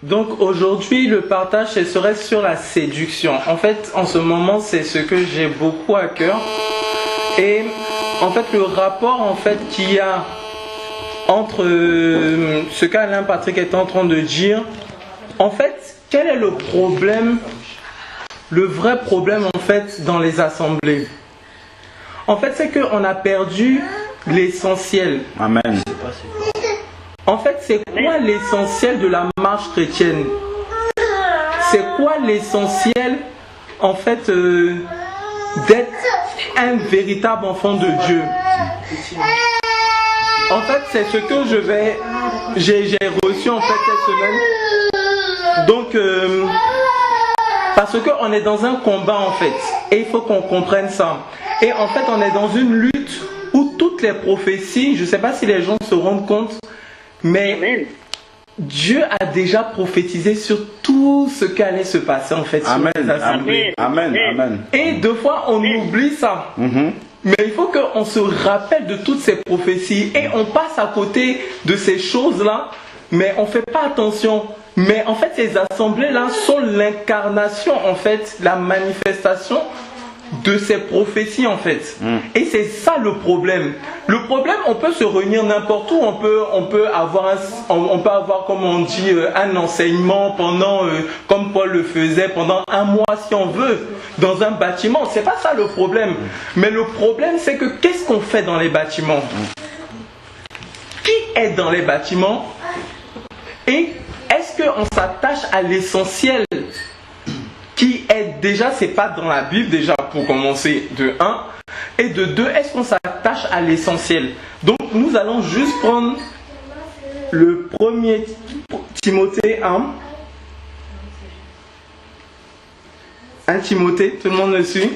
Donc aujourd'hui, le partage ce serait sur la séduction. En fait, en ce moment, c'est ce que j'ai beaucoup à cœur. Et en fait, le rapport en fait qu'il y a entre ce qu'Alain Patrick est en train de dire, en fait, quel est le problème, le vrai problème en fait dans les assemblées? En fait, c'est qu'on a perdu l'essentiel. Amen. En fait, c'est quoi l'essentiel de la marche chrétienne? C'est quoi l'essentiel, en fait, d'être un véritable enfant de Dieu? En fait, c'est ce que j'ai reçu en fait cette semaine. Donc, parce qu'on est dans un combat en fait, et il faut qu'on comprenne ça. Et en fait, on est dans une lutte où toutes les prophéties, je ne sais pas si les gens se rendent compte, mais Dieu a déjà prophétisé sur tout ce qui allait se passer en fait. Amen. Sur les assemblées. Amen. Amen. Et deux fois, on oublie ça. Mais il faut qu'on se rappelle de toutes ces prophéties et on passe à côté de ces choses-là, mais on ne fait pas attention. Mais en fait, ces assemblées-là sont l'incarnation, en fait, la manifestation de ces prophéties, en fait. Et c'est ça le problème. Le problème, on peut se réunir n'importe où, on peut avoir, comme on dit, un enseignement pendant, comme Paul le faisait, pendant un mois si on veut, dans un bâtiment. C'est pas ça le problème. Mais le problème, c'est que qu'est-ce qu'on fait dans les bâtiments? Qui est dans les bâtiments? Et est-ce qu'on s'attache à l'essentiel qui est déjà, c'est pas dans la Bible déjà pour commencer, de 1, et de 2, est-ce qu'on s'attache à l'essentiel? Donc nous allons juste prendre le premier Timothée 1. 1 Timothée, tout le monde le suit?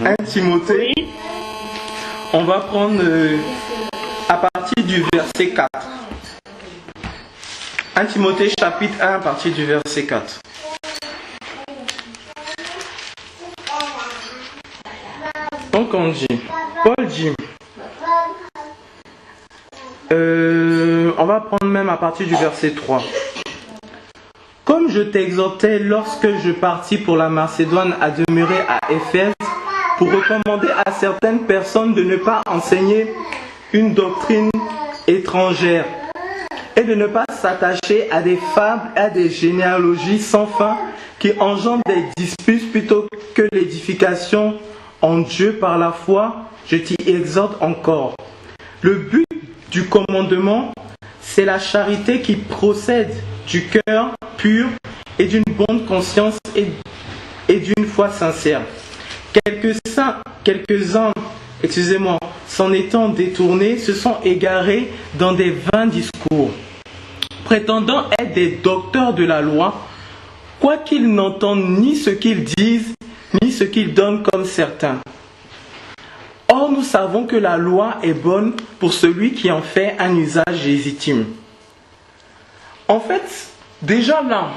1 Timothée. On va prendre à partir du verset 4. 1 Timothée chapitre 1 à partir du verset 4. Donc on dit, Paul dit, on va prendre même à partir du verset 3. Comme je t'exhortais lorsque je partis pour la Macédoine à demeurer à Éphèse, pour recommander à certaines personnes de ne pas enseigner une doctrine étrangère et de ne pas s'attacher à des fables, à des généalogies sans fin qui engendrent des disputes plutôt que l'édification en Dieu par la foi, je t'y exhorte encore. Le but du commandement, c'est la charité qui procède du cœur pur et d'une bonne conscience et d'une foi sincère. Quelques-uns, s'en étant détournés, se sont égarés dans des vains discours, prétendant être des docteurs de la loi, quoiqu'ils n'entendent ni ce qu'ils disent, ni ce qu'ils donnent comme certains. Or, nous savons que la loi est bonne pour celui qui en fait un usage légitime. En fait, déjà là,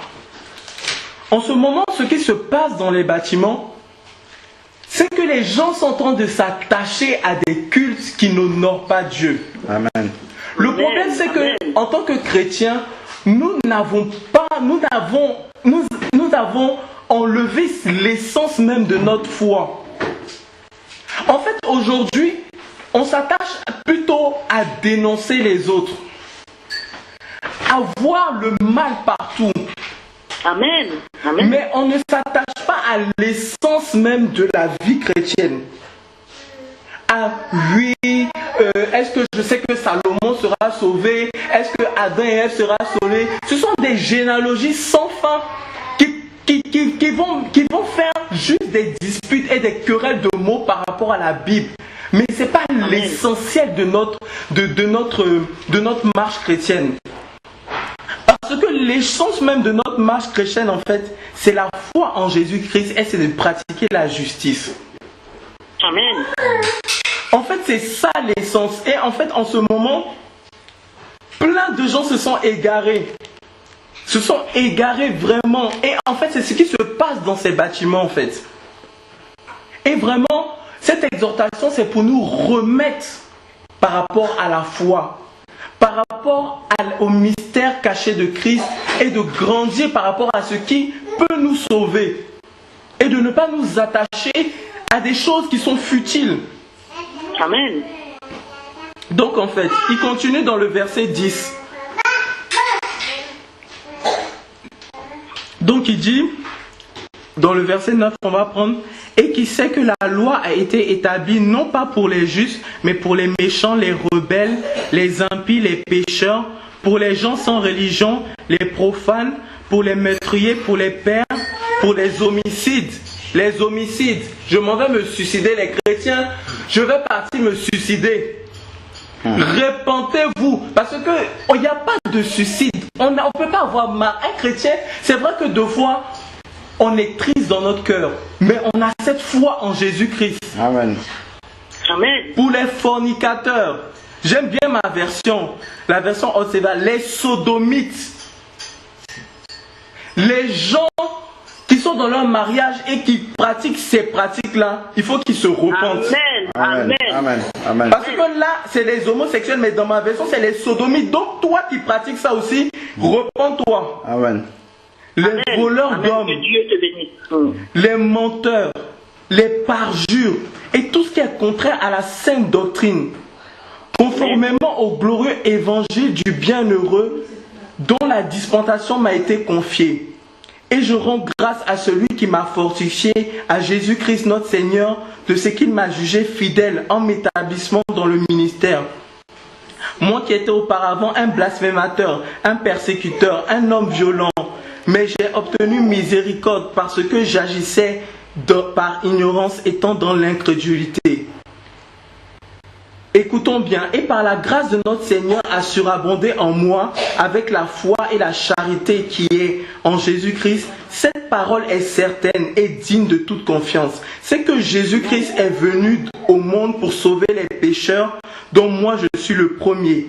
en ce moment, ce qui se passe dans les bâtiments, c'est que les gens sont en train de s'attacher à des cultes qui n'honorent pas Dieu. Amen. Le problème, c'est que, en tant que chrétiens, nous avons enlevé l'essence même de notre foi. En fait, aujourd'hui, on s'attache plutôt à dénoncer les autres, à voir le mal partout. Amen. Amen. Mais on ne s'attache pas à l'essence même de la vie chrétienne. Ah oui, est-ce que je sais que Salomon sera sauvé? Est-ce que Adam et Ève sera sauvés? Ce sont des généalogies sans fin qui vont faire juste des disputes et des querelles de mots par rapport à la Bible. Mais ce n'est pas l'essentiel de notre marche chrétienne. Parce que l'essence même de notre marche chrétienne, en fait, c'est la foi en Jésus-Christ et c'est de pratiquer la justice. Amen. En fait, c'est ça l'essence. Et en fait, en ce moment, plein de gens se sont égarés. Se sont égarés vraiment. Et en fait, c'est ce qui se passe dans ces bâtiments, en fait. Et vraiment, cette exhortation, c'est pour nous remettre par rapport à la foi, par rapport au mystère caché de Christ et de grandir par rapport à ce qui peut nous sauver. Et de ne pas nous attacher à des choses qui sont futiles. Amen. Donc en fait, il continue dans le verset 10. Donc il dit, dans le verset 9, on va prendre, et qui sait que la loi a été établie non pas pour les justes, mais pour les méchants, les rebelles, les impies, les pécheurs, pour les gens sans religion, les profanes, pour les meurtriers, pour les pères, pour les homicides. Les homicides, je m'en vais me suicider, les chrétiens, je vais partir me suicider. Repentez-vous, parce que il n'y a pas de suicide. On ne peut pas avoir mal. Un chrétien, c'est vrai que deux fois, on est triste dans notre cœur, mais on a cette foi en Jésus-Christ. Amen. Amen. Pour les fornicateurs, j'aime bien ma version, la version Oseva, les sodomites, les gens qui sont dans leur mariage et qui pratiquent ces pratiques-là, il faut qu'ils se repentent. Amen. Amen. Amen. Parce que là, c'est les homosexuels, mais dans ma version, c'est les sodomites. Donc toi qui pratiques ça aussi, repens-toi. Amen. Les Amen. voleurs Amen. d'hommes, Que Dieu te bénisse. les menteurs, les parjures et tout ce qui est contraire à la sainte doctrine, conformément au glorieux évangile du bienheureux dont la dispensation m'a été confiée. Et je rends grâce à celui qui m'a fortifié, à Jésus-Christ notre Seigneur, de ce qu'il m'a jugé fidèle en m'établissement dans le ministère. Moi qui étais auparavant un blasphémateur, un persécuteur, un homme violent, mais j'ai obtenu miséricorde parce que j'agissais par ignorance étant dans l'incrédulité. Écoutons bien, et par la grâce de notre Seigneur a surabondé en moi avec la foi et la charité qui est en Jésus-Christ. Cette parole est certaine et digne de toute confiance. C'est que Jésus-Christ est venu au monde pour sauver les pécheurs, dont moi je suis le premier.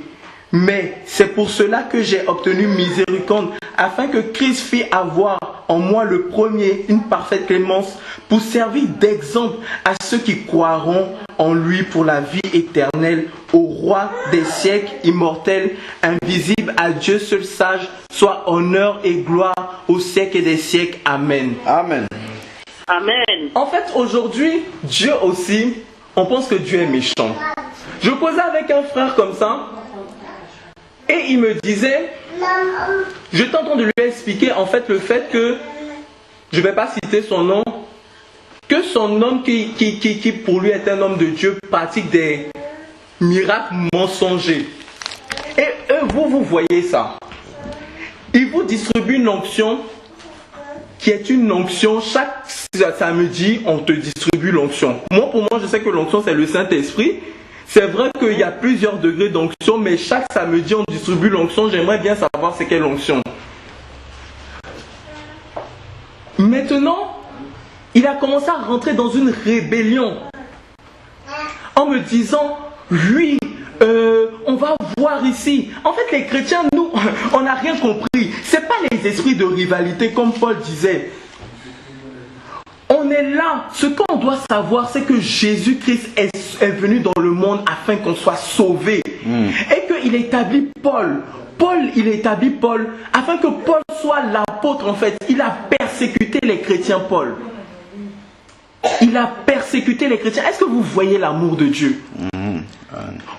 Mais c'est pour cela que j'ai obtenu miséricorde, afin que Christ fît avoir en moi le premier une parfaite clémence, pour servir d'exemple à ceux qui croiront en lui pour la vie éternelle, au roi des siècles, immortel, invisible, à Dieu seul sage, soit honneur et gloire au siècle des siècles. Amen. Amen. Amen. En fait, aujourd'hui, Dieu aussi, on pense que Dieu est méchant. Je causais avec un frère comme ça, et il me disait, je t'entends de lui expliquer en fait le fait que, je ne vais pas citer son nom, que son homme qui pour lui est un homme de Dieu pratique des miracles mensongers. Et eux, vous voyez ça. Il vous distribue une onction qui est une onction. Chaque samedi, on te distribue l'onction. Moi, pour moi, je sais que l'onction, c'est le Saint-Esprit. C'est vrai qu'il y a plusieurs degrés d'onction, mais chaque samedi, on distribue l'onction. J'aimerais bien savoir c'est quelle onction. Maintenant, il a commencé à rentrer dans une rébellion en me disant, lui, on va voir ici. En fait, les chrétiens, nous, on n'a rien compris. Ce n'est pas les esprits de rivalité, comme Paul disait. On est là. Ce qu'on doit savoir, c'est que Jésus-Christ est venu dans le monde afin qu'on soit sauvé. Et qu'il établit Paul. Il établit Paul afin que Paul soit l'apôtre, en fait. Il a persécuté les chrétiens, Paul. Il a persécuté les chrétiens. Est-ce que vous voyez l'amour de Dieu?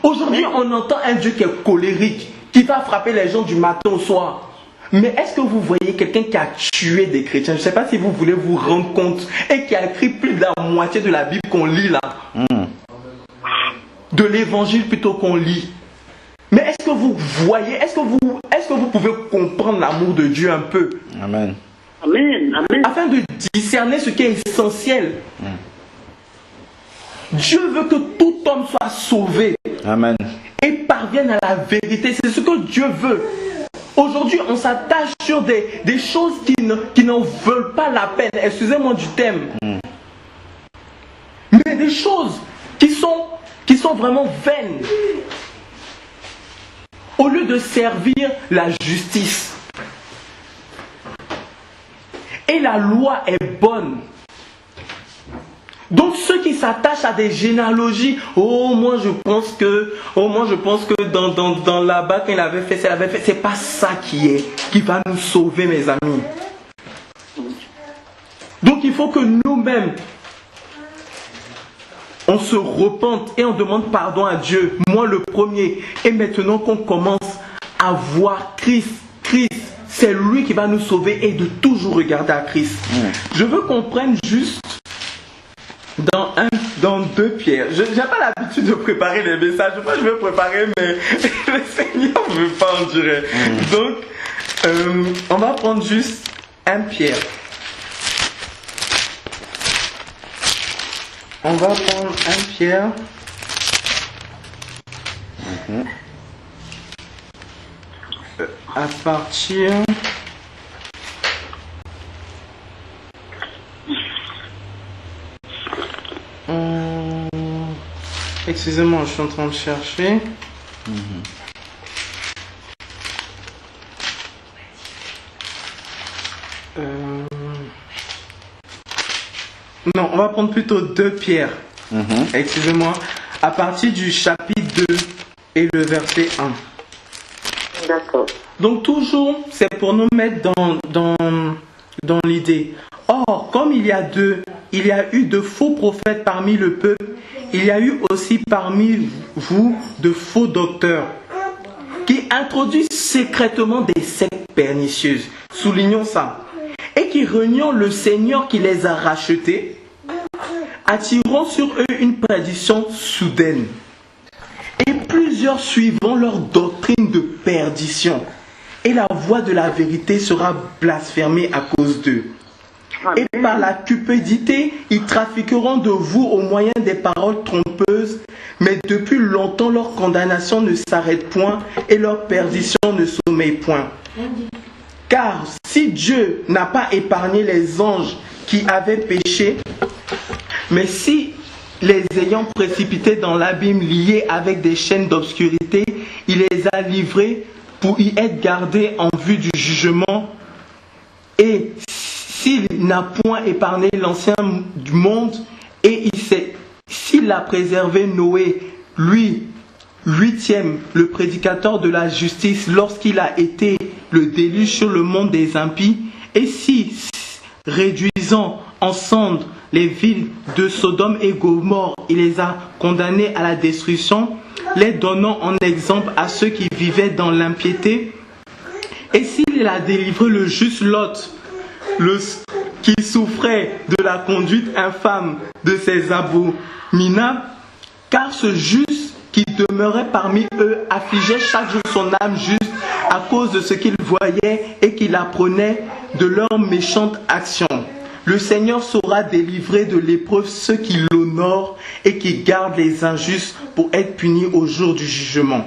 Aujourd'hui, on entend un Dieu qui est colérique, qui va frapper les gens du matin au soir. Mais est-ce que vous voyez quelqu'un qui a tué des chrétiens? Je ne sais pas si vous voulez vous rendre compte. Et qui a écrit plus de la moitié de la Bible qu'on lit là. De l'évangile plutôt qu'on lit. Mais est-ce que vous voyez, est-ce que vous pouvez comprendre l'amour de Dieu un peu? Amen. Amen. Amen. Afin de discerner ce qui est essentiel. Dieu veut que tout homme soit sauvé. Amen. Et parvienne à la vérité. C'est ce que Dieu veut. Aujourd'hui, on s'attache sur des choses qui n'en veulent pas la peine. Excusez-moi du thème. Mais des choses qui sont vraiment vaines. Au lieu de servir la justice. Et la loi est bonne. Donc ceux qui s'attache à des généalogies. Oh, moi je pense que dans là-bas, quand il avait fait ça, c'est pas ça qui va nous sauver, mes amis. Donc il faut que nous-mêmes, on se repente et on demande pardon à Dieu, moi le premier. Et maintenant qu'on commence à voir Christ, c'est lui qui va nous sauver et de toujours regarder à Christ. Je veux qu'on prenne juste dans 2 Pierre. Je n'ai pas l'habitude de préparer les messages. Moi, je veux préparer, mais le Seigneur ne veut pas, on dirait. Donc, on va prendre juste 1 Pierre. On va prendre 1 Pierre. À partir... Excusez-moi, je suis en train de chercher. Non, on va prendre plutôt 2 Pierre. Excusez-moi. À partir du chapitre 2 et le verset 1. D'accord. Donc toujours, c'est pour nous mettre dans l'idée. Or, comme il y a eu de faux prophètes parmi le peuple, il y a eu aussi parmi vous de faux docteurs qui introduisent secrètement des sectes pernicieuses. Soulignons ça. Et qui reniant le Seigneur qui les a rachetés, attirant sur eux une perdition soudaine. Et plusieurs suivront leur doctrine de perdition. Et la voix de la vérité sera blasphémée à cause d'eux. Et par la cupidité, ils trafiqueront de vous au moyen des paroles trompeuses, mais depuis longtemps leur condamnation ne s'arrête point et leur perdition ne sommeille point. Car si Dieu n'a pas épargné les anges qui avaient péché, mais si les ayant précipités dans l'abîme liés avec des chaînes d'obscurité, il les a livrés pour y être gardés en vue du jugement. Et s'il n'a point épargné l'ancien du monde, et s'il a préservé Noé, lui, 8e, le prédicateur de la justice, lorsqu'il a été le déluge sur le monde des impies, et si, réduisant en cendres les villes de Sodome et Gomorrhe, il les a condamnés à la destruction, les donnant en exemple à ceux qui vivaient dans l'impiété, et s'il a délivré le juste Lot, qui souffrait de la conduite infâme de ses abominables, car ce juste qui demeurait parmi eux affligeait chaque jour son âme juste à cause de ce qu'il voyait et qu'il apprenait de leurs méchantes actions. Le Seigneur saura délivrer de l'épreuve ceux qui l'honorent et qui gardent les injustes pour être punis au jour du jugement.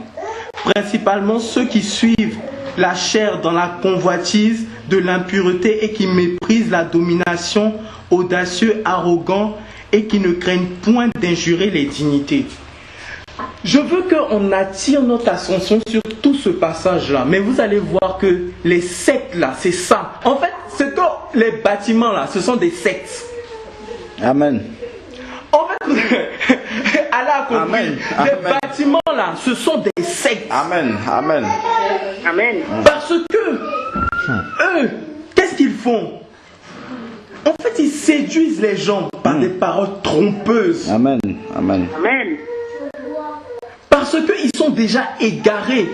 Principalement ceux qui suivent la chair dans la convoitise de l'impureté et qui méprisent la domination, audacieux, arrogants et qui ne craignent point d'injurer les dignités. Je veux qu'on attire notre attention sur tout ce passage-là, mais vous allez voir que les sectes là, c'est ça. En fait, c'est que les bâtiments là, ce sont des sectes. Amen. En fait, Allah a compris. Amen. Les Amen. bâtiments là, ce sont des sectes. Amen. Amen. Amen. Parce que eux, qu'est-ce qu'ils font? En fait, ils séduisent les gens par des paroles trompeuses. Amen. Amen. Amen. Parce qu'ils sont déjà égarés.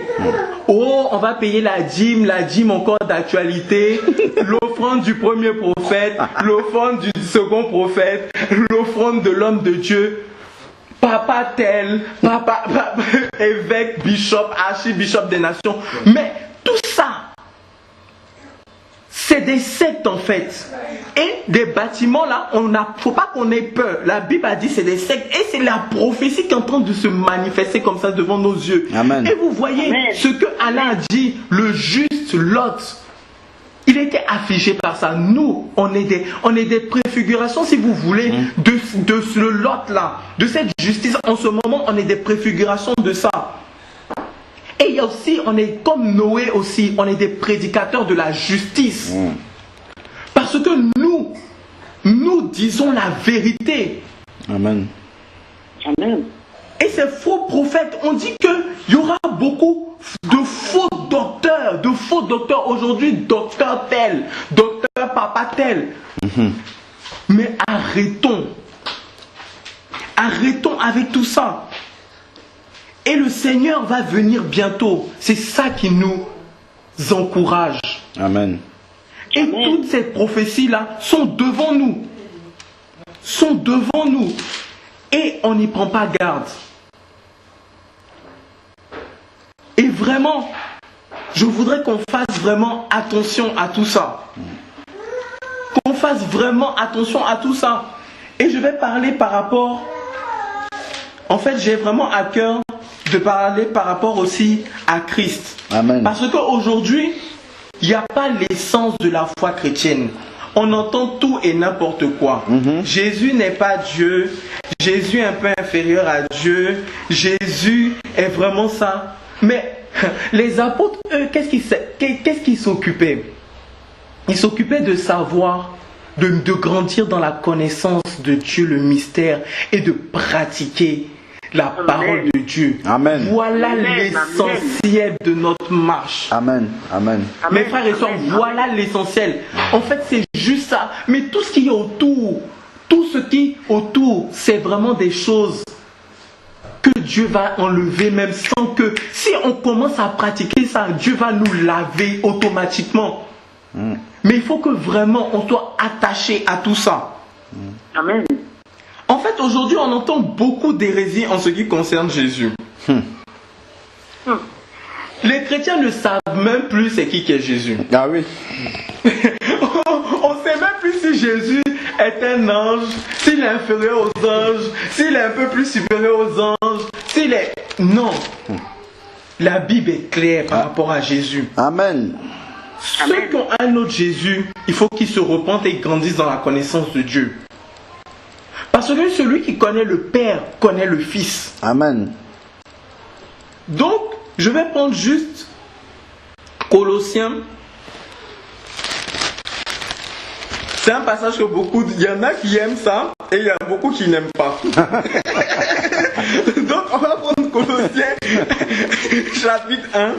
Oh, on va payer la dîme encore d'actualité, l'offrande du premier prophète, l'offrande du second prophète, l'offrande de l'homme de Dieu, papa tel, papa évêque, bishop, archibishop des nations. Mais tout ça, c'est des sectes en fait. Et des bâtiments là, faut pas qu'on ait peur. La Bible a dit c'est des sectes et c'est la prophétie qui est en train de se manifester comme ça devant nos yeux. Amen. Et vous voyez Amen. ce que Allah a dit, le juste Lot. Il était affligé par ça. Nous, on est des préfigurations, si vous voulez, de ce Lot là, de cette justice. En ce moment, on est des préfigurations de ça. Et il y a aussi, on est comme Noé aussi, on est des prédicateurs de la justice. Parce que nous disons la vérité. Amen. Amen. Et ces faux prophètes, on dit qu'il y aura beaucoup de faux docteurs aujourd'hui, docteur tel, docteur papa tel. Mais arrêtons avec tout ça. Et le Seigneur va venir bientôt. C'est ça qui nous encourage. Amen. Et toutes ces prophéties-là sont devant nous. Et on n'y prend pas garde. Et vraiment, je voudrais qu'on fasse vraiment attention à tout ça. Qu'on fasse vraiment attention à tout ça. Et je vais parler par rapport... En fait, j'ai vraiment à cœur de parler par rapport aussi à Christ. Amen. Parce qu'aujourd'hui, il n'y a pas l'essence de la foi chrétienne. On entend tout et n'importe quoi. Jésus n'est pas Dieu. Jésus est un peu inférieur à Dieu. Jésus est vraiment ça. Mais les apôtres, eux, qu'est-ce qu'ils s'occupaient? Ils s'occupaient de savoir, de grandir dans la connaissance de Dieu, le mystère, et de pratiquer la parole de Dieu. Amen. Voilà l'essentiel de notre marche. Amen. Amen. Mes frères et sœurs, voilà l'essentiel. En fait, c'est juste ça. Mais tout ce qui est autour, c'est vraiment des choses que Dieu va enlever, même sans que, si on commence à pratiquer ça, Dieu va nous laver automatiquement. Mais il faut que vraiment on soit attaché à tout ça. Amen. En fait, aujourd'hui, on entend beaucoup d'hérésies en ce qui concerne Jésus. Les chrétiens ne savent même plus c'est qui est Jésus. Ah oui. On ne sait même plus si Jésus est un ange, s'il est inférieur aux anges, s'il est un peu plus supérieur aux anges, s'il est... Non. La Bible est claire par rapport à Jésus. Amen. Ceux qui ont un autre Jésus, il faut qu'ils se repentent et grandissent dans la connaissance de Dieu. Parce que celui qui connaît le Père connaît le Fils. Amen. Donc, je vais prendre juste Colossiens. C'est un passage que il y en a qui aiment ça et il y en a beaucoup qui n'aiment pas. Donc, on va prendre Colossiens chapitre 1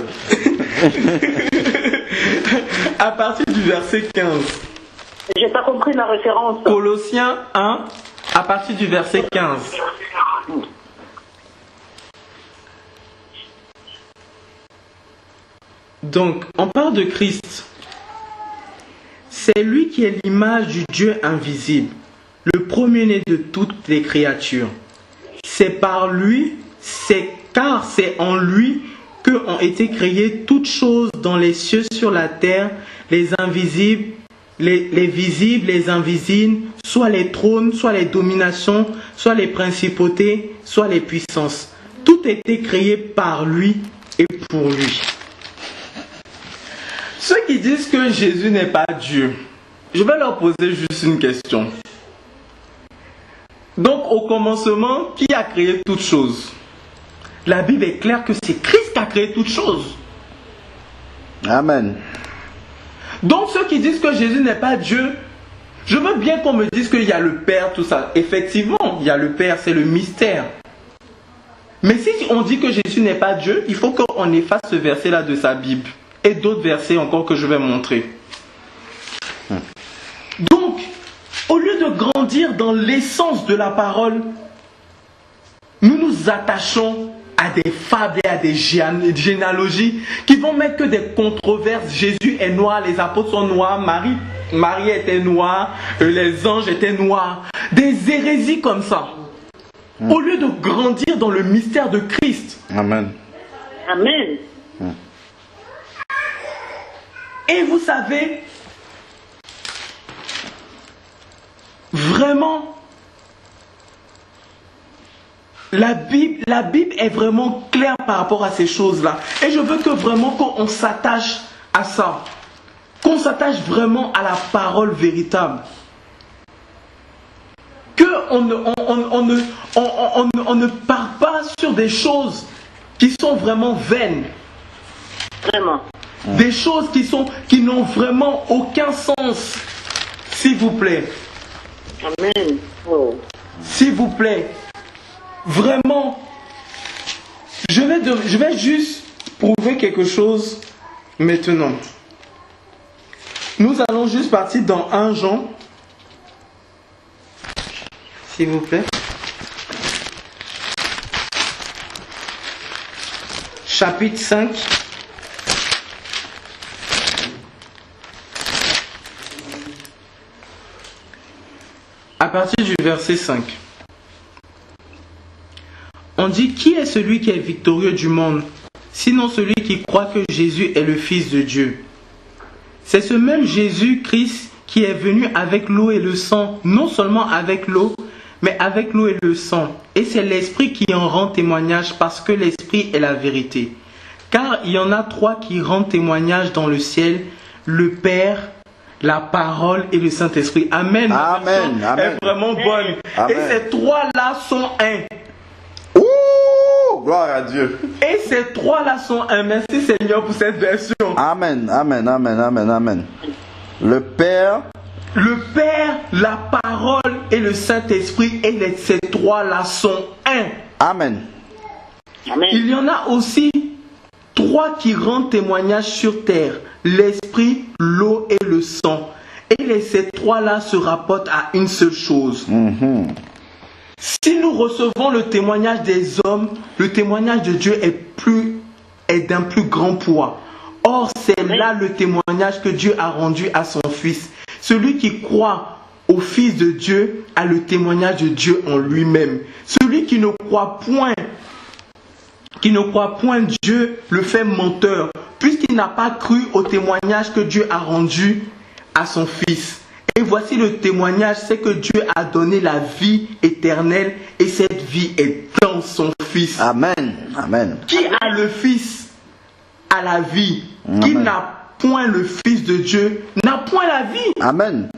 à partir du verset 15. J'ai pas compris la référence. Colossiens 1 à partir du verset 15. Donc, on parle de Christ. C'est lui qui est l'image du Dieu invisible, le premier-né de toutes les créatures. C'est par lui, car c'est en lui que ont été créées toutes choses dans les cieux, sur la terre, les invisibles, les visibles, les invisibles, soit les trônes, soit les dominations, soit les principautés, soit les puissances. Tout a été créé par lui et pour lui. Ceux qui disent que Jésus n'est pas Dieu, je vais leur poser juste une question. Donc, au commencement, qui a créé toutes choses? La Bible est claire que c'est Christ qui a créé toutes choses. Amen. Donc, ceux qui disent que Jésus n'est pas Dieu, je veux bien qu'on me dise qu'il y a le Père, tout ça. Effectivement, il y a le Père, c'est le mystère. Mais si on dit que Jésus n'est pas Dieu, il faut qu'on efface ce verset-là de sa Bible. Et d'autres versets encore que je vais montrer. Donc, au lieu de grandir dans l'essence de la parole, nous nous attachons à des fables et à des généalogies qui vont mettre que des controverses. Jésus est noir, les apôtres sont noirs, Marie était noire, les anges étaient noirs. Des hérésies comme ça. Au lieu de grandir dans le mystère de Christ. Amen. Amen. Et vous savez, vraiment, la Bible est vraiment claire par rapport à ces choses-là. Et je veux que vraiment qu'on s'attache à ça. Qu'on s'attache vraiment à la parole véritable. Qu'on ne part pas sur des choses qui sont vraiment vaines. Vraiment. Des choses qui n'ont vraiment aucun sens. S'il vous plaît. Amen. Oh. s'il vous plaît, vraiment, je vais juste prouver quelque chose maintenant. Nous allons juste partir dans 1 Jean, s'il vous plaît. Chapitre 5. À partir du verset 5. On dit, qui est celui qui est victorieux du monde, sinon celui qui croit que Jésus est le Fils de Dieu? C'est ce même Jésus-Christ qui est venu avec l'eau et le sang, non seulement avec l'eau, mais avec l'eau et le sang. Et c'est l'Esprit qui en rend témoignage, parce que l'Esprit est la vérité. Car il y en a 3 qui rendent témoignage dans le ciel, le Père, la parole et le Saint-Esprit. Amen. Amen. Amen. Est vraiment bonne. Amen. Et ces 3-là sont un. Ouh, gloire à Dieu. Et ces 3-là sont un. Merci Seigneur pour cette version. Amen. Amen. Amen. Amen. Amen. Le Père, la parole et le Saint-Esprit, et ces 3-là sont un. Amen. Amen. Il y en a aussi 3 qui rendent témoignage sur terre, l'Esprit, l'eau et le sang. Et ces 3-là se rapportent à une seule chose. Si nous recevons le témoignage des hommes, le témoignage de Dieu est d'un plus grand poids. Or, c'est là le témoignage que Dieu a rendu à son Fils. Celui qui croit au Fils de Dieu a le témoignage de Dieu en lui-même. Celui qui ne croit point Dieu le fait menteur, puisqu'il n'a pas cru au témoignage que Dieu a rendu à son Fils. Et voici le témoignage, c'est que Dieu a donné la vie éternelle, et cette vie est dans son Fils. Amen. Amen. Qui a le Fils a la vie. Amen. Qui n'a point le Fils de Dieu n'a point la vie. Amen.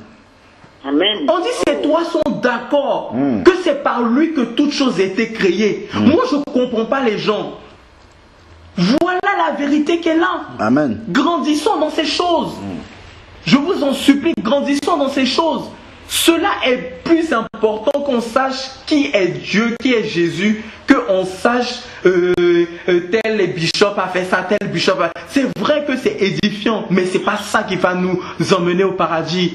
Amen. On dit ces 3 sont d'accord que c'est par lui que toute chose a été créée. Moi, je ne comprends pas les gens. Voilà la vérité qu'elle a. Amen. Grandissons dans ces choses. Je vous en supplie, grandissons dans ces choses. Cela est plus important qu'on sache qui est Dieu, qui est Jésus, qu'on sache tel bishop a fait ça, tel bishop a... C'est vrai que c'est édifiant, mais ce n'est pas ça qui va nous emmener au paradis.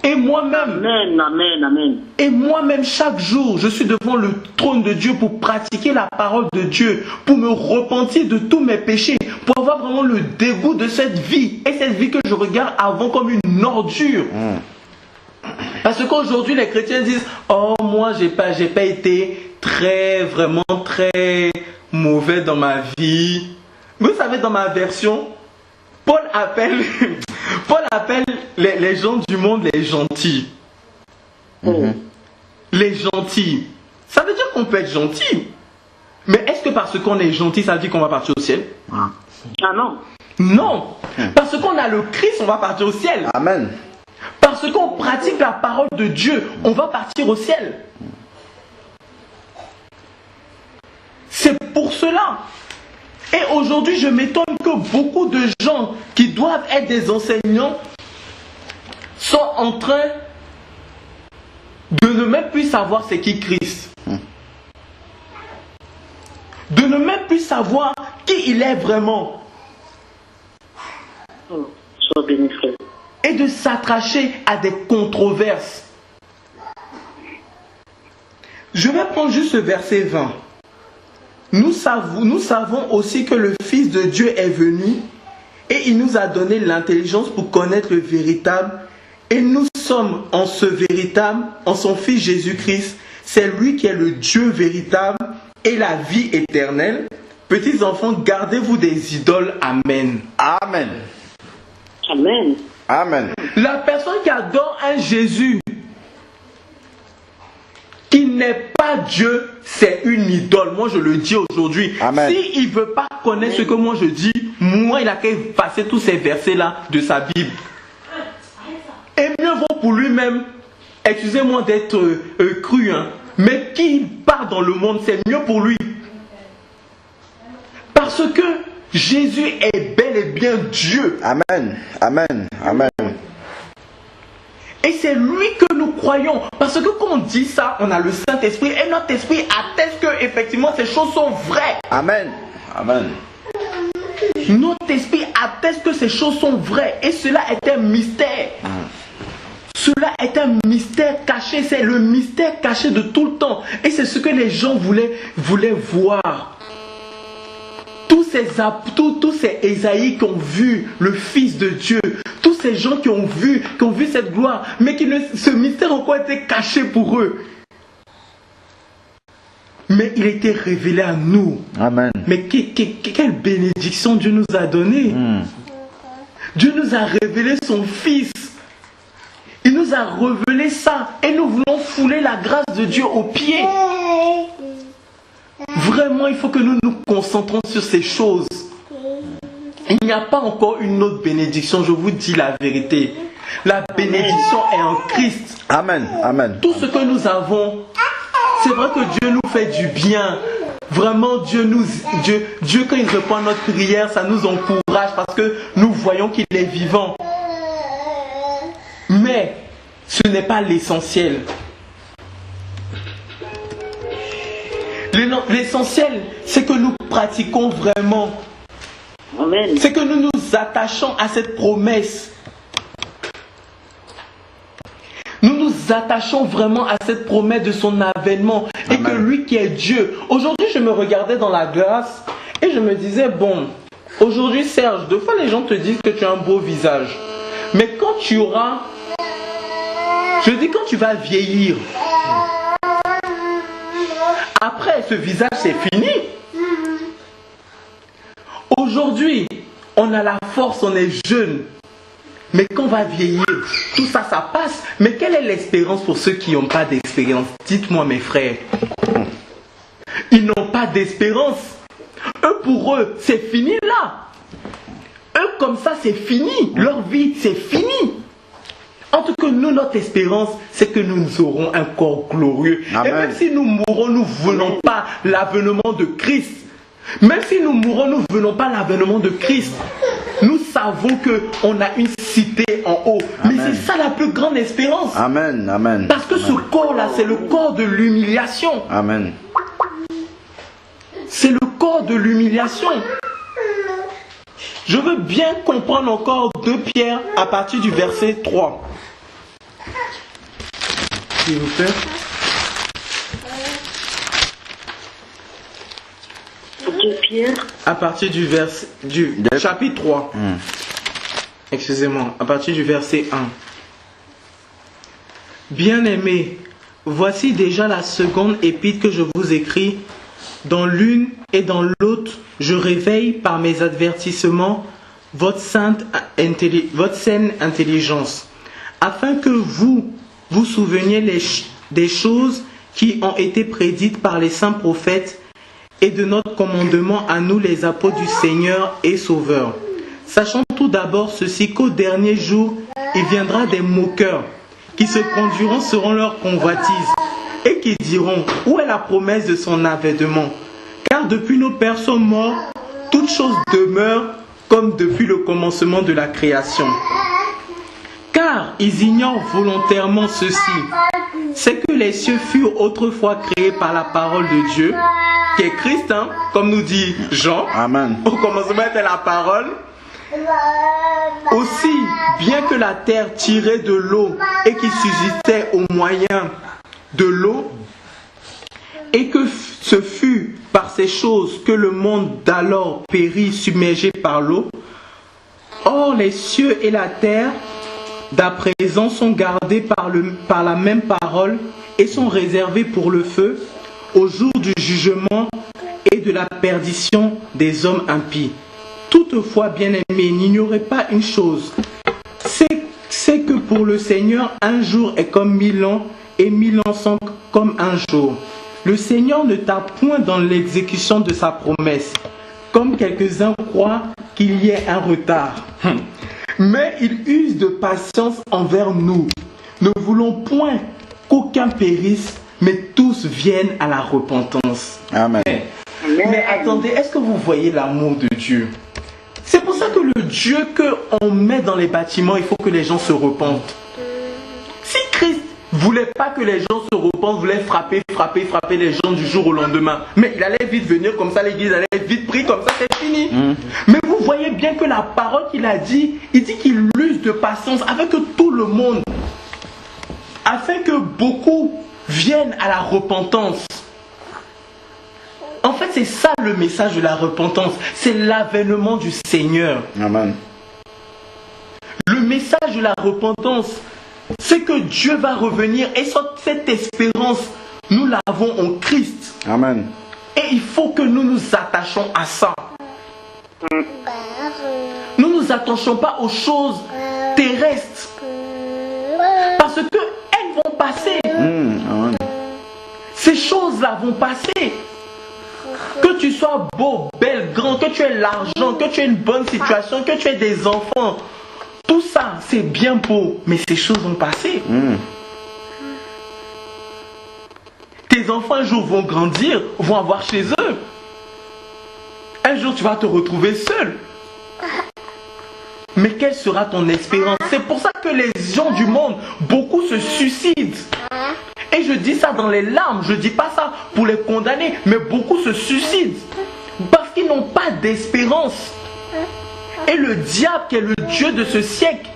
Et moi-même, Amen. Amen. Amen. et moi-même, chaque jour, je suis devant le trône de Dieu pour pratiquer la parole de Dieu, pour me repentir de tous mes péchés, pour avoir vraiment le dégoût de cette vie. Et cette vie que je regarde avant comme une ordure. Parce qu'aujourd'hui, les chrétiens disent, oh, moi, j'ai pas été vraiment très mauvais dans ma vie. Vous savez, dans ma version, Paul appelle les gens du monde les gentils. Les gentils. Ça veut dire qu'on peut être gentil. Mais est-ce que parce qu'on est gentil, ça veut dire qu'on va partir au ciel? Ah non. Non. Parce qu'on a le Christ, on va partir au ciel. Amen. Parce qu'on pratique la parole de Dieu, on va partir au ciel. C'est pour cela. Et aujourd'hui, je m'étonne que beaucoup de gens qui doivent être des enseignants sont en train de ne même plus savoir c'est qui Christ. De ne même plus savoir qui il est vraiment. Sois béni, frère. Et de s'attacher à des controverses. Je vais prendre juste ce verset 20. Nous savons aussi que le Fils de Dieu est venu et il nous a donné l'intelligence pour connaître le véritable. Et nous sommes en ce véritable, en son Fils Jésus-Christ. C'est lui qui est le Dieu véritable et la vie éternelle. Petits enfants, gardez-vous des idoles. Amen. Amen. Amen. Amen. La personne qui adore un Jésus qui n'est pas Dieu, c'est une idole. Moi, je le dis aujourd'hui. S'il ne veut pas connaître ce que moi je dis, moi, il a qu'à effacer tous ces versets-là de sa Bible. Et mieux vaut pour lui-même, excusez-moi d'être cru, mais qu'il part dans le monde, c'est mieux pour lui. Parce que Jésus est bel et bien Dieu. Amen. Amen. Amen. Et c'est lui que nous croyons. Parce que quand on dit ça, on a le Saint-Esprit et notre esprit atteste que effectivement ces choses sont vraies. Amen. Amen. Notre esprit atteste que ces choses sont vraies. Et cela est un mystère. Cela est un mystère caché. C'est le mystère caché de tout le temps. Et c'est ce que les gens voulaient voir. Tous ces Ésaïe qui ont vu le Fils de Dieu, tous ces gens qui ont vu cette gloire, mais ce mystère a encore été caché pour eux. Mais il était révélé à nous. Amen. Mais quelle bénédiction Dieu nous a donnée. Dieu nous a révélé son Fils. Il nous a révélé ça. Et nous voulons fouler la grâce de Dieu aux pieds. Vraiment, il faut que nous nous concentrons sur ces choses. Il n'y a pas encore une autre bénédiction, je vous dis la vérité. La bénédiction est en Christ. Amen. Amen. Tout ce que nous avons, c'est vrai que Dieu nous fait du bien. Vraiment, Dieu quand il répond à notre prière, ça nous encourage parce que nous voyons qu'il est vivant. Mais ce n'est pas l'essentiel. L'essentiel, c'est que nous pratiquons vraiment. Amen. C'est que nous nous attachons à cette promesse. Nous nous attachons vraiment à cette promesse de son avènement. Et Amen. que lui qui est Dieu. Aujourd'hui, je me regardais dans la glace et je me disais, bon, aujourd'hui Serge, deux fois les gens te disent que tu as un beau visage. Mais quand tu auras... Je dis quand tu vas vieillir... Après, ce visage, c'est fini. Aujourd'hui, on a la force, on est jeune. Mais quand on va vieillir, tout ça, ça passe. Mais quelle est l'espérance pour ceux qui n'ont pas d'expérience? Dites-moi, mes frères. Ils n'ont pas d'espérance. Eux, pour eux, c'est fini là. Eux, comme ça, c'est fini. Leur vie, c'est fini. En tout cas, nous, notre espérance, c'est que nous aurons un corps glorieux. Amen. Et même si nous mourrons, nous ne voulons pas l'avènement de Christ. Même si nous mourons, nous ne voulons pas l'avènement de Christ. Nous savons qu'on a une cité en haut. Amen. Mais c'est ça la plus grande espérance. Amen. Amen. Parce que ce corps-là, c'est le corps de l'humiliation. Amen. C'est le corps de l'humiliation. Je veux bien comprendre encore 2 Pierre à partir du verset 3. S'il vous plaît. 2 Pierre. À partir du chapitre 3. Excusez-moi, à partir du verset 1. Bien-aimés, voici déjà la seconde épître que je vous écris. Dans l'une et dans l'autre, je réveille par mes avertissements votre saine intelligence, afin que vous vous souveniez des choses qui ont été prédites par les saints prophètes et de notre commandement à nous les apôtres du Seigneur et Sauveur. Sachant tout d'abord ceci, qu'au dernier jour, il viendra des moqueurs qui se conduiront selon leur convoitise et qui diront, où est la promesse de son avènement? Car depuis nos pères sont morts, toutes choses demeurent comme depuis le commencement de la création. Car ils ignorent volontairement ceci, c'est que les cieux furent autrefois créés par la parole de Dieu, qui est Christ, hein, comme nous dit Jean. Amen. Au commencement était la parole. Aussi, bien que la terre tirait de l'eau et qui subsistait au moyen de l'eau, et que ce fut par ces choses que le monde d'alors périt submergé par l'eau, or les cieux et la terre d'à présent sont gardés par la même parole et sont réservés pour le feu au jour du jugement et de la perdition des hommes impies. Toutefois, bien-aimés, n'ignorez pas une chose, c'est que pour le Seigneur, un jour est comme 1000 ans et 1000 ans sont comme un jour. Le Seigneur ne tarde point dans l'exécution de sa promesse, comme quelques-uns croient qu'il y ait un retard. Mais il use de patience envers nous. Ne voulons point qu'aucun périsse, mais tous viennent à la repentance. Amen. Mais attendez, est-ce que vous voyez l'amour de Dieu? C'est pour ça que le Dieu qu'on met dans les bâtiments, il faut que les gens se repentent. voulait pas que les gens se repentent, voulait frapper les gens du jour au lendemain. Mais il allait vite venir comme ça, l'église allait vite prier comme ça, c'est fini. Mais vous voyez bien que la parole qu'il a dit, il dit qu'il use de patience avec tout le monde, afin que beaucoup viennent à la repentance. En fait, c'est ça le message de la repentance, c'est l'avènement du Seigneur. Amen. Le message de la repentance, c'est que Dieu va revenir et cette espérance, nous l'avons en Christ. Amen. Et il faut que nous nous attachions à ça. Nous ne nous attachons pas aux choses terrestres. Parce qu'elles vont passer. Amen. Ces choses-là vont passer. Que tu sois beau, belle, grand, que tu aies l'argent, que tu aies une bonne situation, que tu aies des enfants. Tout ça, c'est bien beau, mais ces choses vont passer. Tes enfants un jour vont grandir, vont avoir chez eux. Un jour tu vas te retrouver seul. Mais quelle sera ton espérance? C'est pour ça que les gens du monde, beaucoup se suicident. Et je dis ça dans les larmes, je ne dis pas ça pour les condamner, mais beaucoup se suicident. Parce qu'ils n'ont pas d'espérance. Et le diable, qui est le Dieu de ce siècle,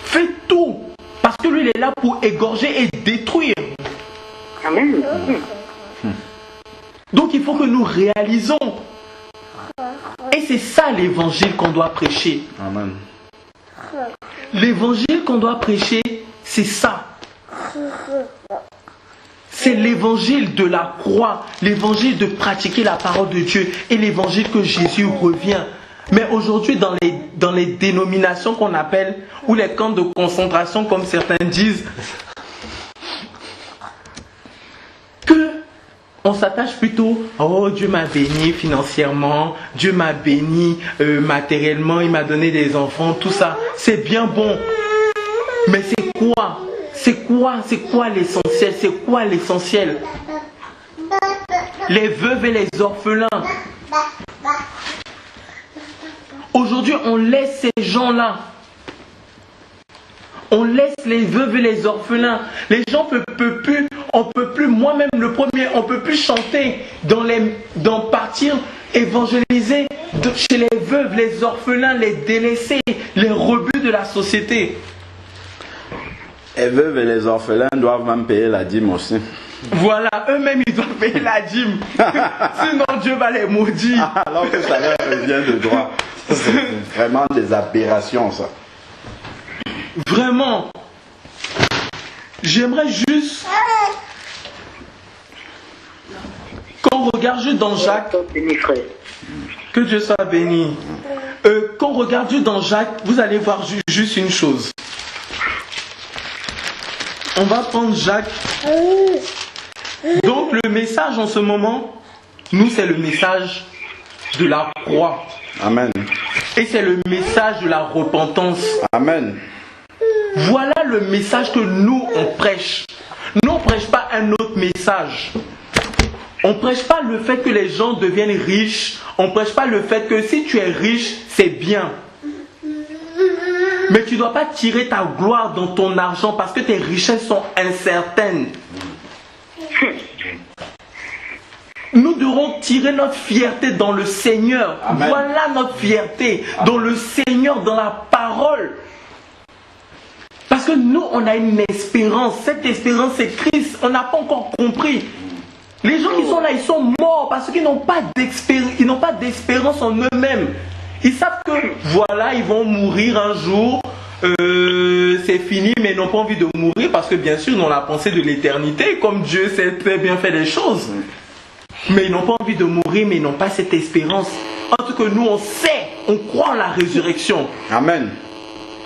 fait tout. Parce que lui, il est là pour égorger et détruire. Amen. Donc il faut que nous réalisons. Et c'est ça l'évangile qu'on doit prêcher. Amen. L'évangile qu'on doit prêcher, c'est ça. C'est l'évangile de la croix, l'évangile de pratiquer la parole de Dieu et l'évangile que Jésus revient. Mais aujourd'hui, dans les dénominations qu'on appelle, ou les camps de concentration, comme certains disent, que on s'attache plutôt, oh Dieu m'a béni financièrement, Dieu m'a béni matériellement, il m'a donné des enfants, tout ça, c'est bien bon. Mais c'est quoi? C'est quoi l'essentiel? C'est quoi l'essentiel? Les veuves et les orphelins. Aujourd'hui, on laisse ces gens-là. On laisse les veuves et les orphelins. Les gens ne peuvent plus, on ne peut plus, moi-même le premier, on ne peut plus chanter dans partir évangéliser chez les veuves, les orphelins, les délaissés, les rebuts de la société. Les veuves et les orphelins doivent même payer la dîme aussi. Voilà, eux-mêmes ils doivent payer la dîme. Sinon Dieu va les maudire. Alors que ça leur revient de droit. C'est vraiment des aberrations, ça. Vraiment. J'aimerais juste qu'on regarde juste dans Jacques. Que Dieu soit béni. Qu'on regarde juste dans Jacques, vous allez voir juste une chose. On va prendre Jacques. Donc le message en ce moment, nous c'est le message de la croix. Amen. Et c'est le message de la repentance. Amen. Voilà le message que nous on prêche. Nous on ne prêche pas un autre message. On ne prêche pas le fait que les gens deviennent riches. On ne prêche pas le fait que si tu es riche, c'est bien. Mais tu ne dois pas tirer ta gloire dans ton argent parce que tes richesses sont incertaines. Nous devons tirer notre fierté dans le Seigneur. Amen. Voilà notre fierté. Amen. Dans le Seigneur, dans la parole. Parce que nous, on a une espérance. Cette espérance, c'est Christ. On n'a pas encore compris. Les gens qui sont là, ils sont morts parce qu'ils n'ont pas d'espérance en eux-mêmes. Ils savent que, voilà, ils vont mourir un jour. C'est fini, mais ils n'ont pas envie de mourir parce que, bien sûr, ils ont la pensée de l'éternité, comme Dieu sait très bien faire les choses. Mais ils n'ont pas envie de mourir, mais ils n'ont pas cette espérance. En tout cas, nous, on sait, on croit en la résurrection. Amen.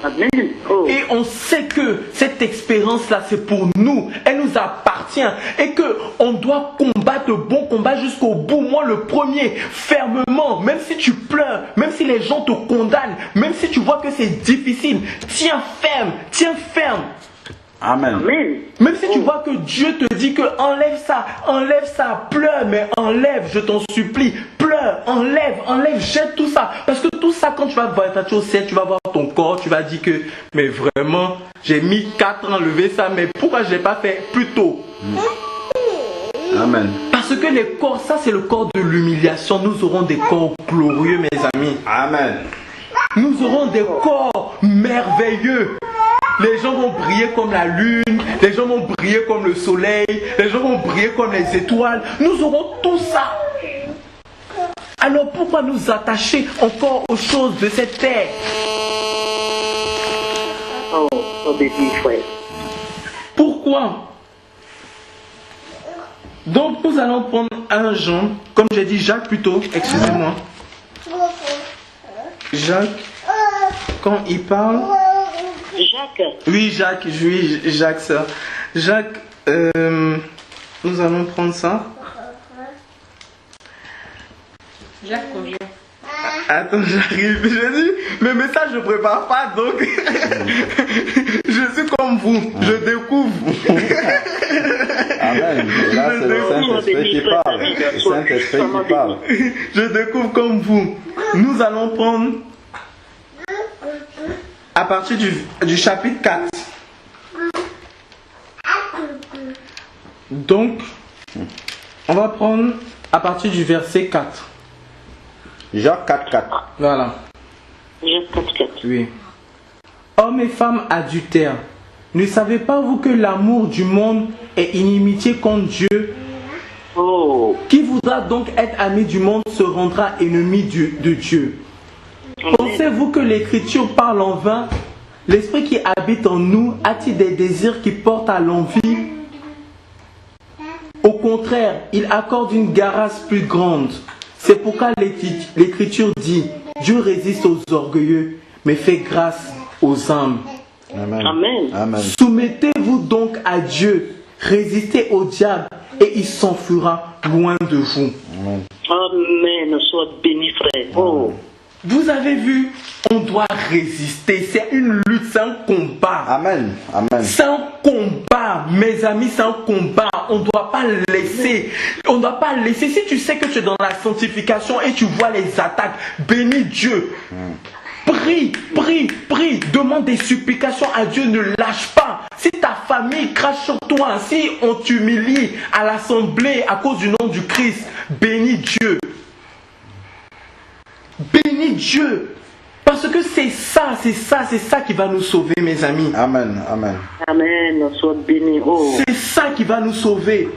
Amen. Oh. Et on sait que cette expérience-là, c'est pour nous. Elle nous appartient. Et qu'on doit combattre le bon combat jusqu'au bout. Moi, le premier, fermement. Même si tu pleures, même si les gens te condamnent, même si tu vois que c'est difficile, tiens ferme, tiens ferme. Amen. Amen. Même si tu vois que Dieu te dit que enlève ça, pleure, mais enlève, je t'en supplie, pleure. pleure, enlève, jette tout ça. Parce que tout ça, quand tu vas voir au ciel, tu vas voir ton corps, tu vas dire que, mais vraiment, j'ai mis 4 ans à lever ça, mais pourquoi je ne l'ai pas fait plus tôt? Amen. Parce que les corps, ça c'est le corps de l'humiliation. Nous aurons des corps glorieux, mes amis. Amen. Nous aurons des corps merveilleux. Les gens vont briller comme la lune, les gens vont briller comme le soleil, les gens vont briller comme les étoiles. Nous aurons tout ça. Alors pourquoi nous attacher encore aux choses de cette terre? Pourquoi? Donc nous allons prendre un Jean, comme j'ai dit Jacques plutôt, excusez-moi. Jacques, quand il parle... Jacques. Oui, Jacques, ça. Jacques, nous allons prendre ça. Jacques convient. Attends, j'arrive. Je dis, mes messages je ne prépare pas, donc je suis comme vous, je découvre. Amen. Et là, c'est le Saint-Esprit qui parle. Le Saint-Esprit qui parle. Je découvre comme vous. Nous allons prendre à partir du chapitre 4. Donc, on va prendre à partir du verset 4. Jacques 4:4. Voilà. Jacques 4:4. Oui. Hommes et femmes adultères, ne savez pas vous que l'amour du monde est inimitié contre Dieu? Oh. Qui voudra donc être ami du monde se rendra ennemi de Dieu. Pensez-vous que l'Écriture parle en vain? L'Esprit qui habite en nous a-t-il des désirs qui portent à l'envie? Au contraire, il accorde une grâce plus grande. C'est pourquoi l'Écriture dit, Dieu résiste aux orgueilleux, mais fait grâce aux humbles. Amen. Amen. Amen. Soumettez-vous donc à Dieu, résistez au diable et il s'enfuira loin de vous. Amen. Amen. Sois béni, frère. Oh. Vous avez vu, on doit résister. C'est une lutte, c'est un combat. Amen. Amen. C'est un combat, mes amis, c'est un combat. On ne doit pas laisser. On ne doit pas laisser. Si tu sais que tu es dans la sanctification et tu vois les attaques, bénis Dieu. Prie, prie, prie. Demande des supplications à Dieu. Ne lâche pas. Si ta famille crache sur toi, si on t'humilie à l'assemblée à cause du nom du Christ, bénis Dieu. Bénis Dieu. Parce que c'est ça qui va nous sauver, mes amis. Amen. Amen. Amen. Sois béni. Oh. C'est ça qui va nous sauver.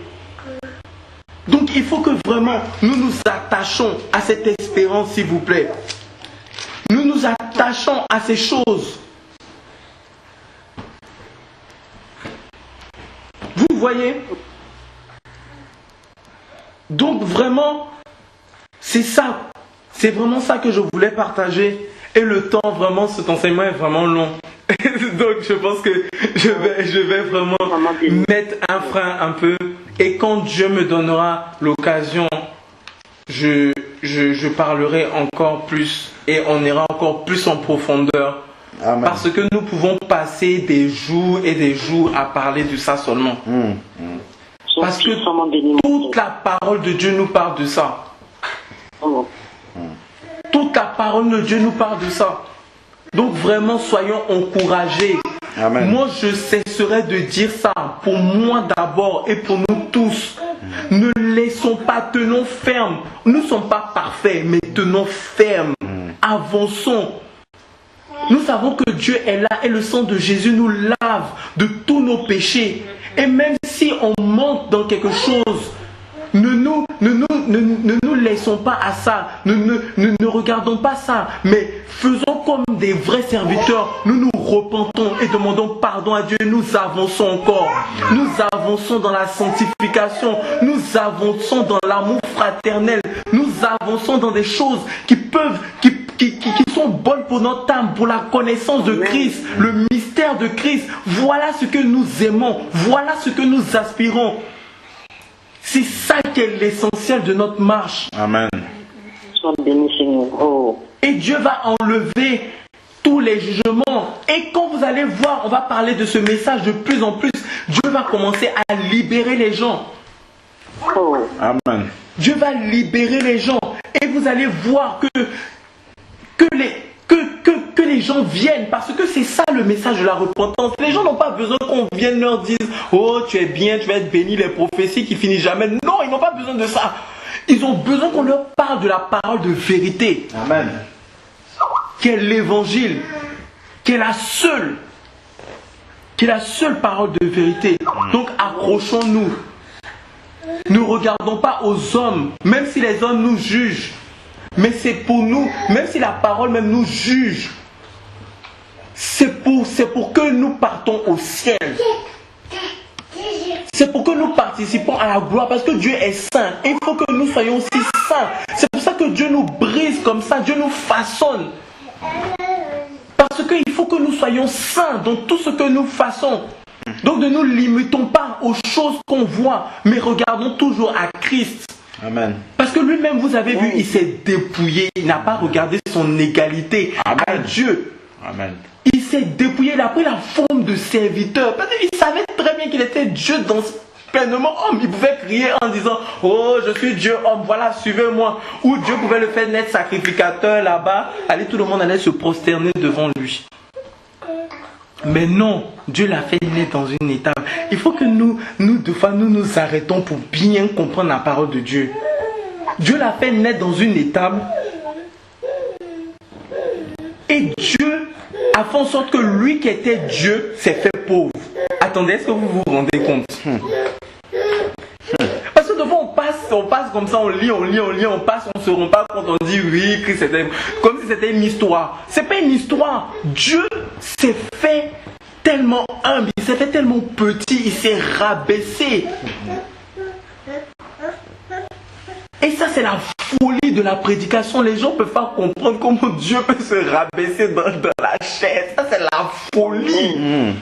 Donc il faut que vraiment nous nous attachons à cette espérance, s'il vous plaît. Nous nous attachons à ces choses. Vous voyez? Donc vraiment, c'est ça. C'est vraiment ça que je voulais partager. Et le temps, vraiment, cet enseignement est vraiment long. Donc je pense que je vais vraiment mettre un frein un peu. Et quand Dieu me donnera l'occasion, je parlerai encore plus. Et on ira encore plus en profondeur. Amen. Parce que nous pouvons passer des jours et des jours à parler de ça seulement. Parce que toute la parole de Dieu nous parle de ça. Oh. Toute la parole de Dieu nous parle de ça. Donc vraiment, soyons encouragés. Amen. Moi, je cesserai de dire ça pour moi d'abord et pour nous tous. Ne laissons pas, tenons ferme. Nous ne sommes pas parfaits, mais tenons ferme. Avançons. Nous savons que Dieu est là et le sang de Jésus nous lave de tous nos péchés. Et même si on manque dans quelque chose, ne nous laissons pas à ça. Ne regardons pas ça. Mais faisons comme des vrais serviteurs. Nous nous repentons et demandons pardon à Dieu. Nous avançons encore. Nous avançons dans la sanctification. Nous avançons dans l'amour fraternel. Nous avançons dans des choses qui sont bonnes pour notre âme, pour la connaissance de Christ, le mystère de Christ. Voilà ce que nous aimons. Voilà ce que nous aspirons. C'est ça qui est l'essentiel de notre marche. Amen. Sois béni, Seigneur. Oh. Et Dieu va enlever tous les jugements. Et quand vous allez voir, on va parler de ce message de plus en plus. Dieu va commencer à libérer les gens. Oh. Amen. Dieu va libérer les gens. Et vous allez voir que les gens viennent, parce que c'est ça le message de la repentance. Les gens n'ont pas besoin qu'on vienne leur dire « Oh, tu es bien, tu vas être béni, les prophéties qui finissent jamais. » Non, ils n'ont pas besoin de ça. Ils ont besoin qu'on leur parle de la parole de vérité. Amen. Qui est l'évangile, qui est la seule parole de vérité. Donc accrochons-nous. Ne regardons pas aux hommes, même si les hommes nous jugent. Mais c'est pour nous, même si la parole même nous juge, c'est pour que nous partons au ciel. C'est pour que nous participons à la gloire, parce que Dieu est saint. Il faut que nous soyons aussi saints. C'est pour ça que Dieu nous brise comme ça, Dieu nous façonne. Parce qu'il faut que nous soyons saints dans tout ce que nous faisons. Donc ne nous limitons pas aux choses qu'on voit, mais regardons toujours à Christ. Amen. Parce que lui-même, vous avez vu, il s'est dépouillé. Il n'a pas regardé son égalité à Dieu. Amen. Il s'est dépouillé, il a pris la forme de serviteur. Parce qu'il savait très bien qu'il était Dieu dans pleinement homme. Il pouvait crier en disant « Oh, je suis Dieu homme, voilà, suivez-moi ». Ou Dieu pouvait le faire naître sacrificateur là-bas. Allez, tout le monde allait se prosterner devant lui. Mais non, Dieu l'a fait naître dans une étape. Il faut que nous nous arrêtons pour bien comprendre la parole de Dieu. Dieu l'a fait naître dans une étape. Et Dieu a fait en sorte que lui qui était Dieu s'est fait pauvre. Attendez, est-ce que vous vous rendez compte? Parce que devant on passe comme ça, on lit, on passe, on se rend pas compte, on dit oui, Christ c'était comme si c'était une histoire. C'est pas une histoire. Dieu s'est fait tellement humble, il s'est fait tellement petit, il s'est rabaissé. Et ça, c'est la folie de la prédication. Les gens ne peuvent pas comprendre comment Dieu peut se rabaisser dans la chair. Ça, c'est la folie.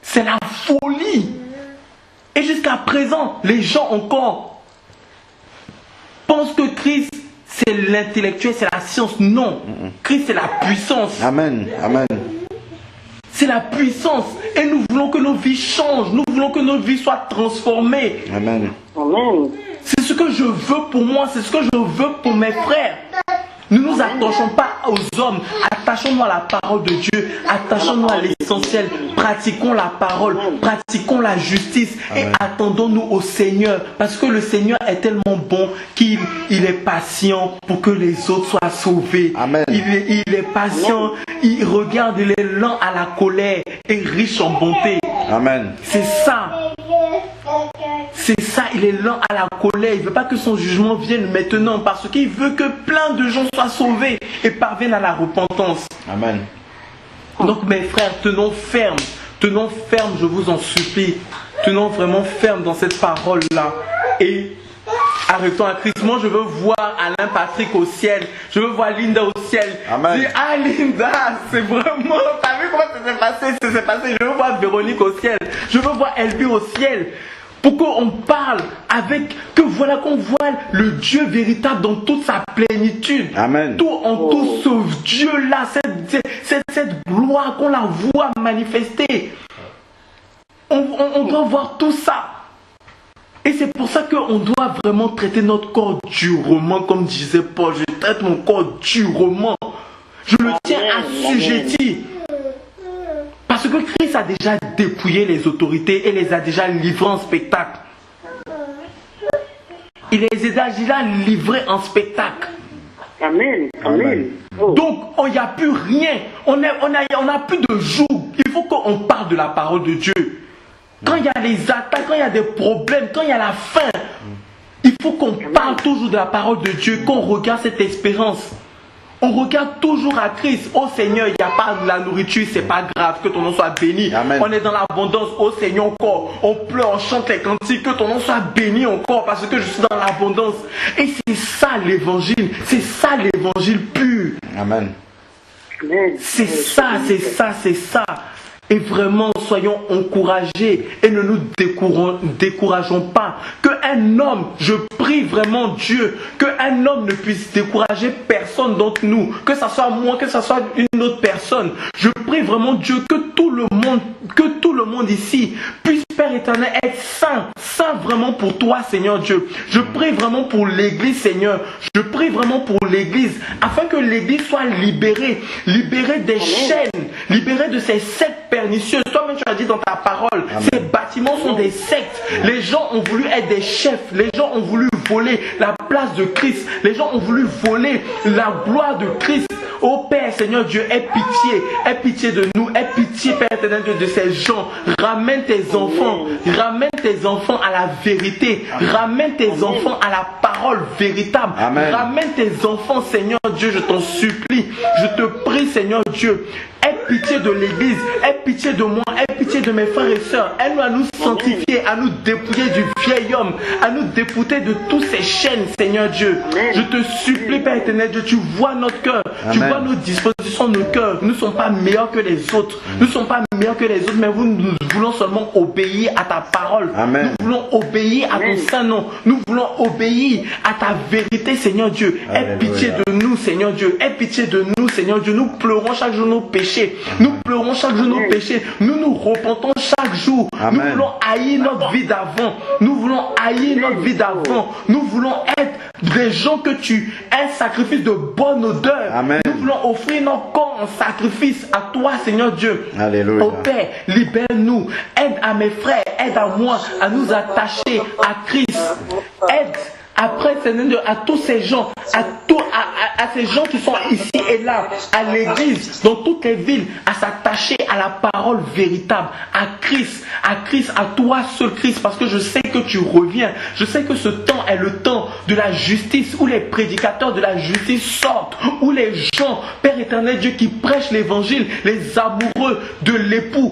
C'est la folie. Et jusqu'à présent, les gens encore pensent que Christ, c'est l'intellectuel, c'est la science. Non. Christ, c'est la puissance. Amen. Amen. C'est la puissance. Et nous voulons que nos vies changent. Nous voulons que nos vies soient transformées. Amen. Amen. C'est ce que je veux pour moi. C'est ce que je veux pour mes frères. Ne nous attachons pas aux hommes. Attachons-nous à la parole de Dieu. Attachons-nous à l'essentiel. Pratiquons la parole. Pratiquons la justice. Et attendons-nous au Seigneur. Parce que le Seigneur est tellement bon qu'il est patient pour que les autres soient sauvés. Amen. Il est patient. Il regarde, il est lent à la colère et riche en bonté. Amen. C'est ça. C'est ça, il est lent à la colère. Il ne veut pas que son jugement vienne maintenant parce qu'il veut que plein de gens soient sauvés et parviennent à la repentance. Amen. Donc mes frères, tenons ferme, je vous en supplie. Tenons vraiment ferme dans cette parole-là. Et arrêtons à Christ. Moi, je veux voir Alain Patrick au ciel. Je veux voir Linda au ciel. Amen. Dis, ah Linda, c'est vraiment... T'as vu comment ça s'est passé? Je veux voir Véronique au ciel. Je veux voir Elvie au ciel. Pour qu'on parle avec, qu'on voit le Dieu véritable dans toute sa plénitude. Amen. Tout ce Dieu-là, cette gloire qu'on la voit manifester. On doit voir tout ça. Et c'est pour ça qu'on doit vraiment traiter notre corps durement, comme disait Paul. Je traite mon corps durement. Je le tiens assujetti. Parce que Christ a déjà dépouillé les autorités et les a déjà livrées en spectacle. Il les a déjà livrées en spectacle. Amen. Amen. Donc, il n'y a plus rien. On n'a plus de joug. Il faut qu'on parle de la parole de Dieu. Quand il y a les attaques, quand il y a des problèmes, quand il y a la faim, il faut qu'on parle toujours de la parole de Dieu, qu'on regarde cette espérance. On regarde toujours à Christ. Oh Seigneur, il n'y a pas de la nourriture, c'est pas grave, que ton nom soit béni. Amen. On est dans l'abondance. Oh Seigneur, encore. On pleure, on chante les cantiques, que ton nom soit béni encore, parce que je suis dans l'abondance. Et c'est ça l'évangile. C'est ça l'évangile pur. Amen. C'est ça, c'est ça, c'est ça. Et vraiment, soyons encouragés et ne nous décourageons pas. Qu'un homme, je prie vraiment Dieu, qu'un homme ne puisse décourager personne d'entre nous, que ce soit moi, que ce soit une autre personne. Je prie vraiment Dieu que tout le monde ici puisse faire Père éternel, être saint, saint vraiment pour toi, Seigneur Dieu. Je prie vraiment pour l'église, Seigneur. Je prie vraiment pour l'église, afin que l'église soit libérée, libérée des chaînes, libérée de ces sectes pernicieuses. Toi-même, tu as dit dans ta parole, ces bâtiments sont des sectes. Les gens ont voulu être des chefs, les gens ont voulu voler la place de Christ, les gens ont voulu voler la gloire de Christ. Oh Père, Seigneur Dieu, aie pitié de nous, aie pitié, Père éternel Dieu, de ces gens. Ramène tes enfants à la vérité, ramène tes enfants à la parole véritable. Amen. Ramène tes enfants, Seigneur Dieu, je t'en supplie, je te prie, Seigneur Dieu. Aie pitié de l'église, aie pitié de moi, aie pitié de mes frères et sœurs. Aide-nous à nous sanctifier, à nous dépouiller du vieil homme, à nous dépouiller de toutes ces chaînes, Seigneur Dieu. Je te supplie, Père éternel Dieu, tu vois notre cœur, tu vois nos dispositions, nos cœurs. Nous ne sommes pas meilleurs que les autres, nous ne sommes pas meilleurs que les autres, mais nous voulons seulement obéir à ta parole. Amen. Nous voulons obéir à ton saint nom, nous voulons obéir à ta vérité, Seigneur Dieu. Aie pitié de nous, Seigneur Dieu, aie pitié de nous, Seigneur Dieu. Nous pleurons chaque jour nos péchés. Nous pleurons chaque jour nos péchés. Nous nous repentons chaque jour. Amen. Nous voulons haïr notre vie d'avant. Nous voulons haïr notre vie d'avant. Nous voulons être des gens que tu es, un sacrifice de bonne odeur. Amen. Nous voulons offrir notre corps en sacrifice à toi, Seigneur Dieu. Alléluia. Oh Père, libère-nous. Aide à mes frères, aide à moi à nous attacher à Christ. Aide après, Seigneur Dieu, à tous ces gens, à ces gens qui sont ici et là, à l'église, dans toutes les villes, à s'attacher à la parole véritable, à Christ, à toi seul Christ, parce que je sais que tu reviens. Je sais que ce temps est le temps de la justice, où les prédicateurs de la justice sortent, où les gens, Père éternel Dieu, qui prêchent l'évangile, les amoureux de l'époux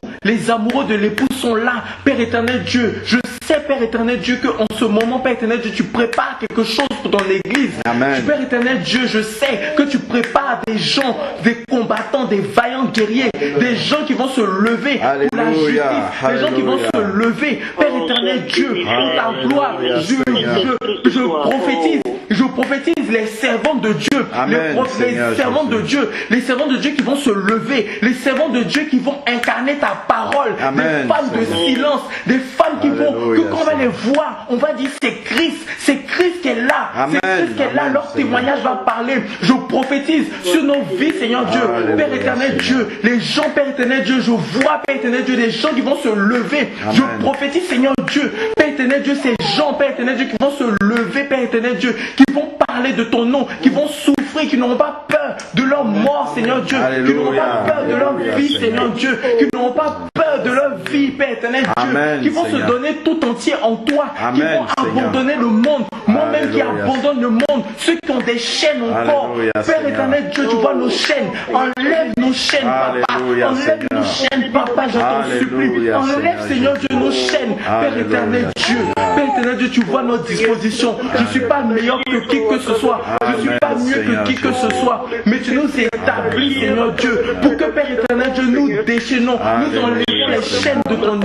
sont là, Père éternel Dieu. Je sais, Père éternel Dieu, qu'en ce moment, Père éternel Dieu, tu prépares quelque chose pour ton église. Amen. Père éternel Dieu, je sais que tu prépares des gens, des combattants, des vaillants guerriers, des gens qui vont se lever pour la justice, des gens qui vont se lever, Père éternel Dieu, pour ta gloire. Je prophétise les servants de Dieu, Amen, les servants de Dieu, les servants de Dieu qui vont se lever, les servants de Dieu qui vont incarner ta parole, Amen, des femmes de silence, des femmes qui vont, que quand on va les voir, on va dire c'est Christ qui est là, Amen, c'est Christ qui est là, Amen, leur témoignage va parler. Je prophétise sur nos vies, Seigneur Dieu, Alléluia, Père éternel Seigneur. Dieu, les gens, Père éternel Dieu, je vois, Père éternel Dieu, des gens qui vont se lever. Amen. Je prophétise, Seigneur Dieu, Père éternel Dieu, ces gens, Père éternel Dieu, qui vont se lever, Père éternel Dieu, qui vont parler de ton nom, qui vont souffrir, qui n'auront pas peur de leur mort, Seigneur Dieu, qui n'auront pas peur de leur Alléluia, vie, Seigneur Dieu, qui n'auront pas peur de leur vie, Père éternel Dieu, Amen, qui vont Seigneur. se donner tout entier en toi, qui Amen, vont Seigneur. abandonner le monde, moi-même qui Alléluia. abandonne le monde, ceux qui ont des chaînes encore, Alléluia, Père Seigneur. éternel Dieu, tu vois nos chaînes, enlève nos chaînes, Papa, Alléluia, enlève nos Seigneur. chaînes, Papa, je t'en supplie, Alléluia, enlève, Seigneur Dieu, nos chaînes, Père Alléluia. éternel Dieu, Père éternel Dieu, tu vois notre disposition, je ne suis pas meilleur que qui que ce soit, je ne suis pas mieux que qui que ce soit, mais tu nous établis, Seigneur Dieu, pour que, Père éternel Dieu, nous déchaînons, nous enlevons les chaînes de ton